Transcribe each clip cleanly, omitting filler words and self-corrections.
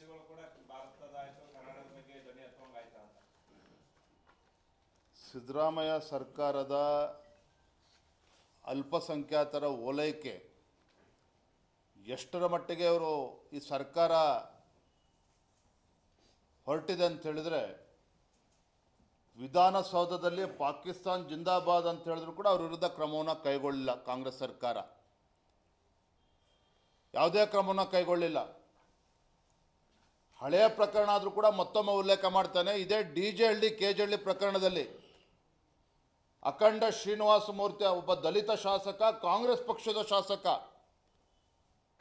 ಪಕ್ಷಗಳು ಕೂಡ ಭಾರತದ ಆಯ್ತು ಕರ್ನಾಟಕದ ಬಗ್ಗೆ ಧ್ವನಿ ಎತ್ತುವಂಗಾಯ್ತಾ ಅಂತ. ಸಿದ್ದರಾಮಯ್ಯ ಸರ್ಕಾರದ ಅಲ್ಪಸಂಖ್ಯಾತರ ಓಲೈಕೆ ಎಷ್ಟರ ಮಟ್ಟಿಗೆ ಅವರು ಈ ಸರ್ಕಾರ ಹೊರಟಿದೆ ಅಂತ ಹೇಳಿದ್ರೆ, ವಿಧಾನಸೌಧದಲ್ಲಿ ಪಾಕಿಸ್ತಾನ್ ಜಿಂದಾಬಾದ್ ಅಂತ ಹೇಳಿದ್ರು ಕೂಡ ಅವ್ರ ವಿರುದ್ಧ ಕ್ರಮವನ್ನು ಕೈಗೊಳ್ಳಿಲ್ಲ. ಕಾಂಗ್ರೆಸ್ ಸರ್ಕಾರ ಯಾವುದೇ ಕ್ರಮವನ್ನು ಕೈಗೊಳ್ಳಿಲ್ಲ. ಹಳೆಯ ಪ್ರಕರಣ ಆದರೂ ಕೂಡ ಮತ್ತೊಮ್ಮೆ ಉಲ್ಲೇಖ ಮಾಡ್ತಾನೆ. ಇದೇ DJ-ಹಳ್ಳಿ KG-ಹಳ್ಳಿ ಪ್ರಕರಣದಲ್ಲಿ ಅಖಂಡ ಶ್ರೀನಿವಾಸ ಮೂರ್ತಿ ಒಬ್ಬ ದಲಿತ ಶಾಸಕ, ಕಾಂಗ್ರೆಸ್ ಪಕ್ಷದ ಶಾಸಕ,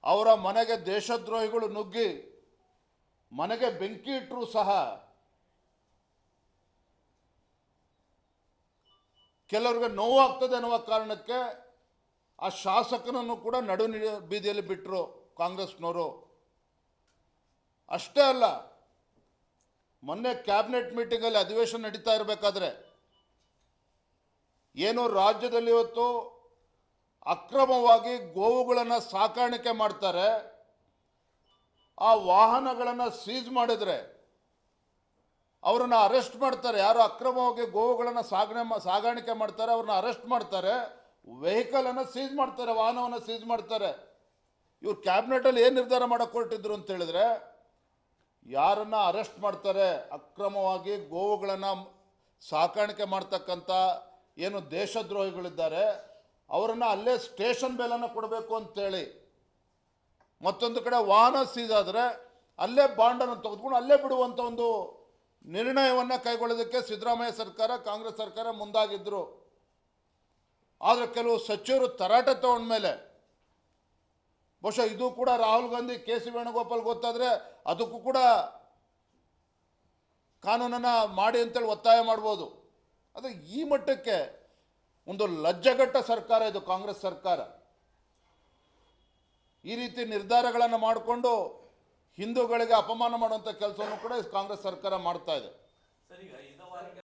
ಅವರ ಮನೆಗೆ ದೇಶದ್ರೋಹಿಗಳು ನುಗ್ಗಿ ಮನೆಗೆ ಬೆಂಕಿ ಇಟ್ಟರೂ ಸಹ ಕೆಲವರಿಗೆ ನೋವಾಗ್ತದೆ ಅನ್ನುವ ಕಾರಣಕ್ಕೆ ಆ ಶಾಸಕನನ್ನು ಕೂಡ ನಡು ಬೀದಿಯಲ್ಲಿ ಬಿಟ್ಟರು ಕಾಂಗ್ರೆಸ್ನವರು. ಅಷ್ಟೇ ಅಲ್ಲ, ಮೊನ್ನೆ ಕ್ಯಾಬಿನೆಟ್ ಮೀಟಿಂಗಲ್ಲಿ ಅಧಿವೇಶನ ನಡೀತಾ ಇರಬೇಕಾದ್ರೆ ಏನು ರಾಜ್ಯದಲ್ಲಿ ಇವತ್ತು ಅಕ್ರಮವಾಗಿ ಗೋವುಗಳನ್ನು ಸಾಕಾಣಿಕೆ ಮಾಡ್ತಾರೆ, ಆ ವಾಹನಗಳನ್ನು ಸೀಜ್ ಮಾಡಿದರೆ ಅವರನ್ನು ಅರೆಸ್ಟ್ ಮಾಡ್ತಾರೆ. ಯಾರು ಅಕ್ರಮವಾಗಿ ಗೋವುಗಳನ್ನು ಸಾಗಾಣಿಕೆ ಮಾಡ್ತಾರೆ ಅವ್ರನ್ನ ಅರೆಸ್ಟ್ ಮಾಡ್ತಾರೆ, ವೆಹಿಕಲನ್ನು ಸೀಜ್ ಮಾಡ್ತಾರೆ, ವಾಹನವನ್ನು ಸೀಜ್ ಮಾಡ್ತಾರೆ. ಇವ್ರು ಕ್ಯಾಬಿನೆಟಲ್ಲಿ ಏನು ನಿರ್ಧಾರ ಮಾಡೋಕ್ಕೆ ಹೊರಟಿದ್ರು ಅಂತ ಹೇಳಿದ್ರೆ, ಯಾರನ್ನು ಅರೆಸ್ಟ್ ಮಾಡ್ತಾರೆ ಅಕ್ರಮವಾಗಿ ಗೋವುಗಳನ್ನು ಸಾಕಾಣಿಕೆ ಮಾಡ್ತಕ್ಕಂಥ ಏನು ದೇಶದ್ರೋಹಿಗಳಿದ್ದಾರೆ ಅವರನ್ನು ಅಲ್ಲೇ ಸ್ಟೇಷನ್ ಬೇಲನ್ನು ಕೊಡಬೇಕು ಅಂತೇಳಿ, ಮತ್ತೊಂದು ಕಡೆ ವಾಹನ ಸೀಜ್ ಆದರೆ ಅಲ್ಲೇ ಬಾಂಡನ್ನು ತೆಗೆದುಕೊಂಡು ಅಲ್ಲೇ ಬಿಡುವಂಥ ಒಂದು ನಿರ್ಣಯವನ್ನು ಕೈಗೊಳ್ಳೋದಕ್ಕೆ ಸಿದ್ದರಾಮಯ್ಯ ಸರ್ಕಾರ, ಕಾಂಗ್ರೆಸ್ ಸರ್ಕಾರ ಮುಂದಾಗಿದ್ದರು. ಆದರೆ ಕೆಲವು ಸಚಿವರು ತರಾಟೆ ತಗೊಂಡ್ಮೇಲೆ, ಬಹುಶಃ ಇದು ಕೂಡ ರಾಹುಲ್ ಗಾಂಧಿ, KC ವೇಣುಗೋಪಾಲ್ ಗೊತ್ತಾದರೆ ಅದಕ್ಕೂ ಕೂಡ ಕಾನೂನನ್ನು ಮಾಡಿ ಅಂತೇಳಿ ಒತ್ತಾಯ ಮಾಡ್ಬೋದು. ಆದರೆ ಈ ಮಟ್ಟಕ್ಕೆ ಒಂದು ಲಜ್ಜೆಗೆಟ್ಟ ಸರ್ಕಾರ ಇದು ಕಾಂಗ್ರೆಸ್ ಸರ್ಕಾರ. ಈ ರೀತಿ ನಿರ್ಧಾರಗಳನ್ನು ಮಾಡಿಕೊಂಡು ಹಿಂದೂಗಳಿಗೆ ಅಪಮಾನ ಮಾಡುವಂಥ ಕೆಲಸವನ್ನು ಕೂಡ ಕಾಂಗ್ರೆಸ್ ಸರ್ಕಾರ ಮಾಡ್ತಾ ಇದೆ.